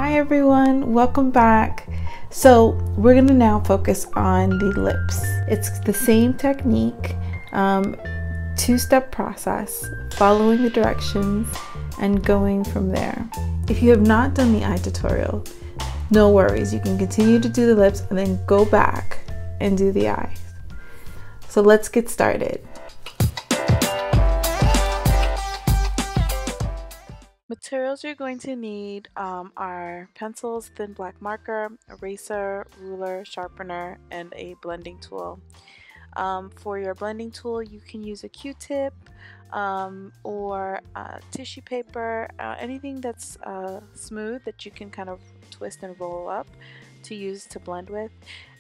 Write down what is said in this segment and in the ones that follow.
Hi everyone, welcome back. So we're gonna now focus on the lips. It's the same technique, two-step process, following the directions and going from there. If you have not done the eye tutorial, no worries, you can continue to do the lips and then go back and do the eyes. So let's get started. Materials you're going to need are pencils, thin black marker, eraser, ruler, sharpener, and a blending tool. For your blending tool, you can use a Q-tip or tissue paper, anything that's smooth that you can kind of twist and roll up to use to blend with.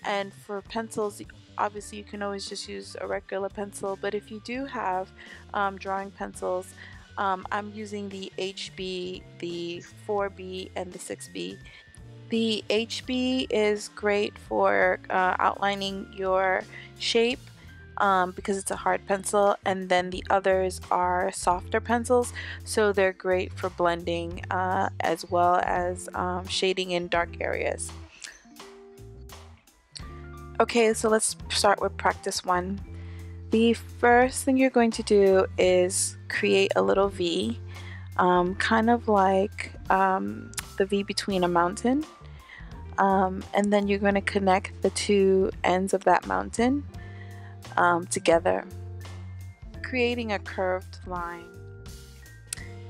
And for pencils, obviously you can always just use a regular pencil, but if you do have drawing pencils, I'm using the HB, the 4B, and the 6B. The HB is great for outlining your shape because it's a hard pencil, and then the others are softer pencils, so they're great for blending as well as shading in dark areas. Okay, so let's start with practice 1. The first thing you're going to do is create a little V, kind of like the V between a mountain, and then you're going to connect the two ends of that mountain together, creating a curved line.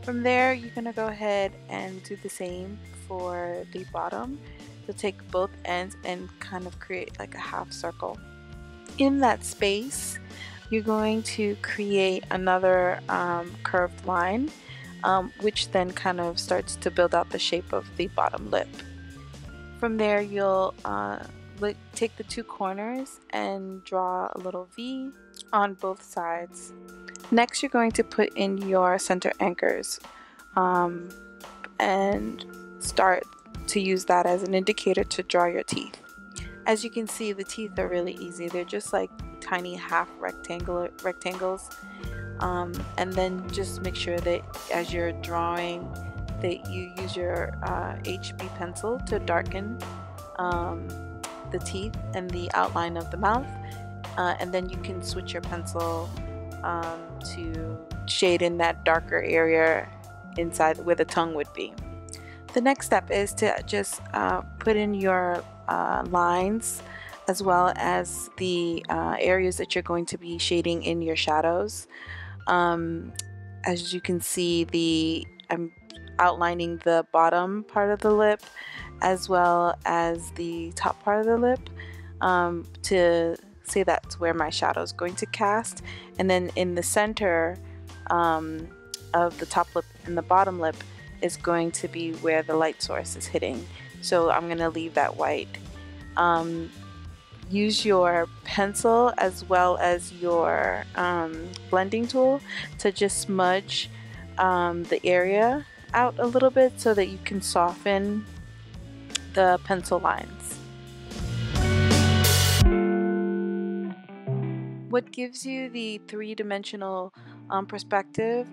From there, you're going to go ahead and do the same for the bottom. You'll take both ends and kind of create like a half circle. In that space, you're going to create another curved line, which then kind of starts to build out the shape of the bottom lip. From there, you'll take the two corners and draw a little V on both sides. Next, you're going to put in your center anchors and start to use that as an indicator to draw your teeth. As you can see, the teeth are really easy. They're just like tiny half rectangles, and then just make sure that as you're drawing that you use your HB pencil to darken the teeth and the outline of the mouth, and then you can switch your pencil to shade in that darker area inside where the tongue would be. The next step is to just put in your lines as well as the areas that you're going to be shading in your shadows. As you can see, I'm outlining the bottom part of the lip as well as the top part of the lip to say that's where my shadow is going to cast. And then in the center of the top lip and the bottom lip is going to be where the light source is hitting. So I'm going to leave that white. Use your pencil as well as your blending tool to just smudge the area out a little bit so that you can soften the pencil lines. What gives you the three-dimensional perspective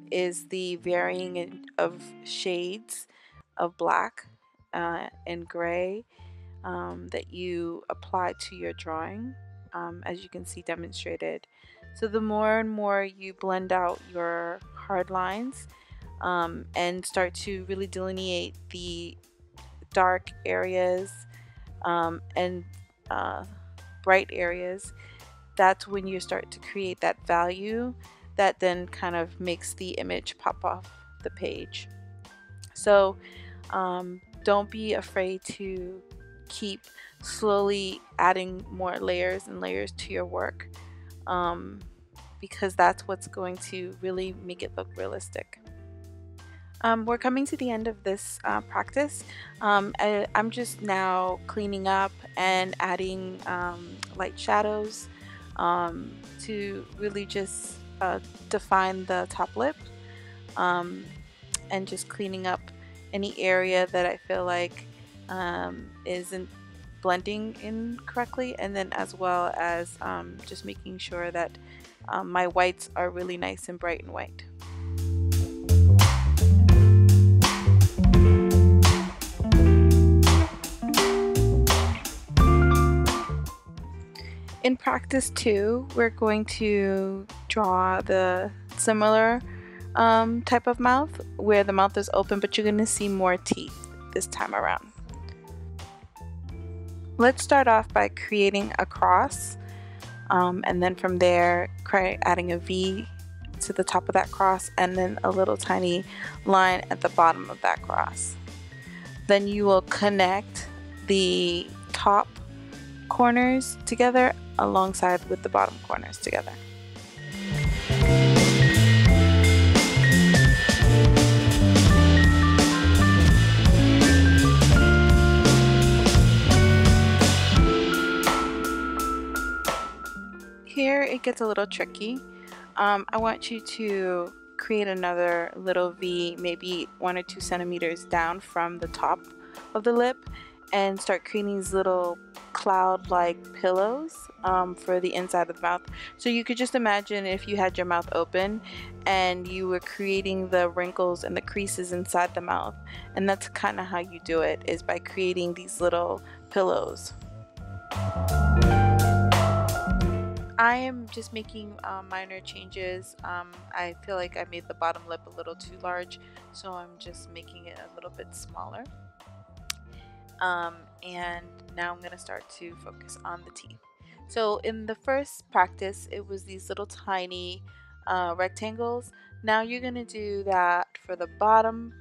is the varying of shades of black and gray that you apply to your drawing, as you can see demonstrated. So the more and more you blend out your hard lines and start to really delineate the dark areas and bright areas, that's when you start to create that value that then kind of makes the image pop off the page. So don't be afraid to keep slowly adding more layers and layers to your work, because that's what's going to really make it look realistic. We're coming to the end of this practice. I'm just now cleaning up and adding light shadows to really just define the top lip, and just cleaning up any area that I feel like isn't blending in correctly, and then as well as just making sure that my whites are really nice and bright and white. In practice 2, we're going to draw the similar type of mouth where the mouth is open, but you're going to see more teeth this time around. Let's start off by creating a cross, and then from there adding a V to the top of that cross, and then a little tiny line at the bottom of that cross. Then you will connect the top corners together alongside with the bottom corners together. Here it gets a little tricky. I want you to create another little V, maybe 1 or 2 centimeters down from the top of the lip, and start creating these little cloud-like pillows for the inside of the mouth. So you could just imagine if you had your mouth open and you were creating the wrinkles and the creases inside the mouth, and that's kind of how you do it, is by creating these little pillows. I am just making minor changes. I feel like I made the bottom lip a little too large, so I'm just making it a little bit smaller. And now I'm going to start to focus on the teeth. So in the first practice, it was these little tiny rectangles. Now you're going to do that for the bottom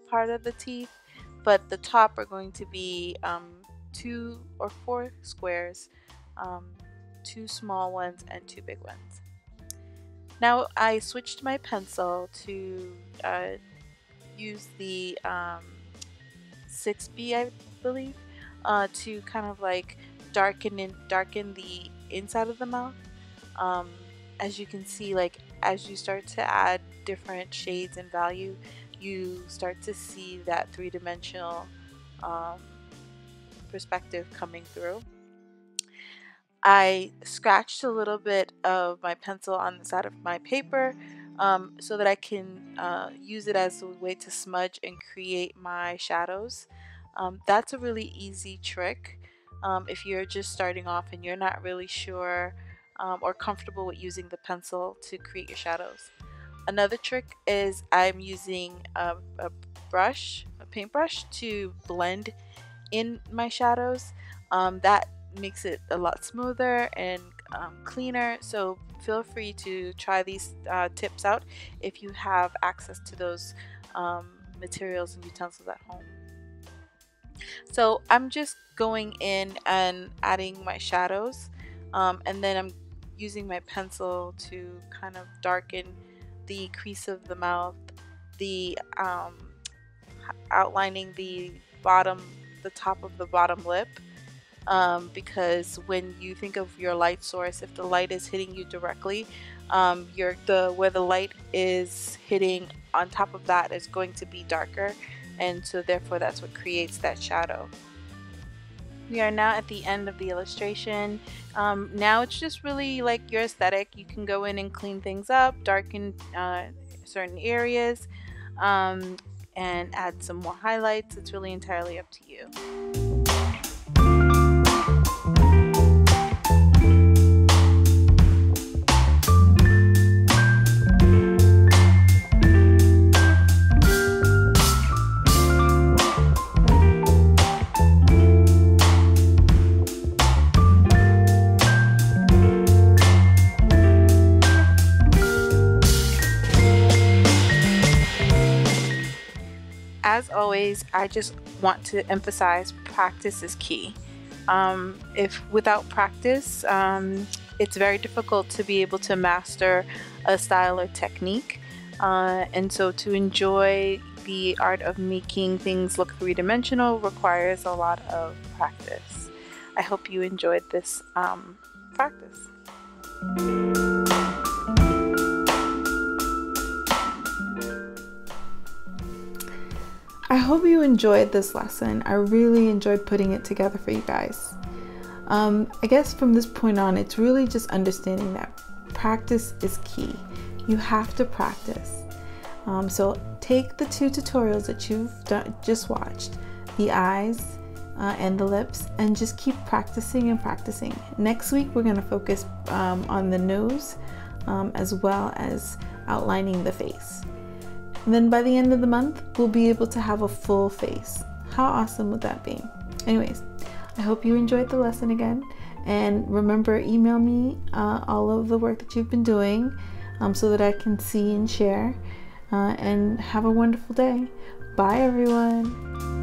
part of the teeth, but the top are going to be 2 or 4 squares. 2 small ones and 2 big ones. Now I switched my pencil to use the 6B, I believe, to kind of like darken the inside of the mouth. As you can see, like as you start to add different shades and value, you start to see that 3-dimensional perspective coming through. I scratched a little bit of my pencil on the side of my paper so that I can use it as a way to smudge and create my shadows. That's a really easy trick if you're just starting off and you're not really sure or comfortable with using the pencil to create your shadows. Another trick is I'm using a paintbrush to blend in my shadows. That makes it a lot smoother and cleaner, so feel free to try these tips out if you have access to those materials and utensils at home. So I'm just going in and adding my shadows, and then I'm using my pencil to kind of darken the crease of the mouth, the outlining the top of the bottom lip. Because when you think of your light source, if the light is hitting you directly, where the light is hitting on top of that is going to be darker, and so therefore that's what creates that shadow. We are now at the end of the illustration. Now it's just really like your aesthetic. You can go in and clean things up, darken certain areas, and add some more highlights. It's really entirely up to you. As always, I just want to emphasize practice is key. If without practice, it's very difficult to be able to master a style or technique. And so to enjoy the art of making things look 3-dimensional requires a lot of practice. I hope you enjoyed this practice. I hope you enjoyed this lesson. I really enjoyed putting it together for you guys. I guess from this point on, it's really just understanding that practice is key. You have to practice. So take the 2 tutorials that you've just watched, the eyes and the lips, and just keep practicing and practicing. Next week we're going to focus on the nose as well as outlining the face. And then by the end of the month we'll be able to have a full face. How awesome would that be? Anyways, I hope you enjoyed the lesson again, and remember, email me all of the work that you've been doing so that I can see and share, and have a wonderful day. Bye everyone.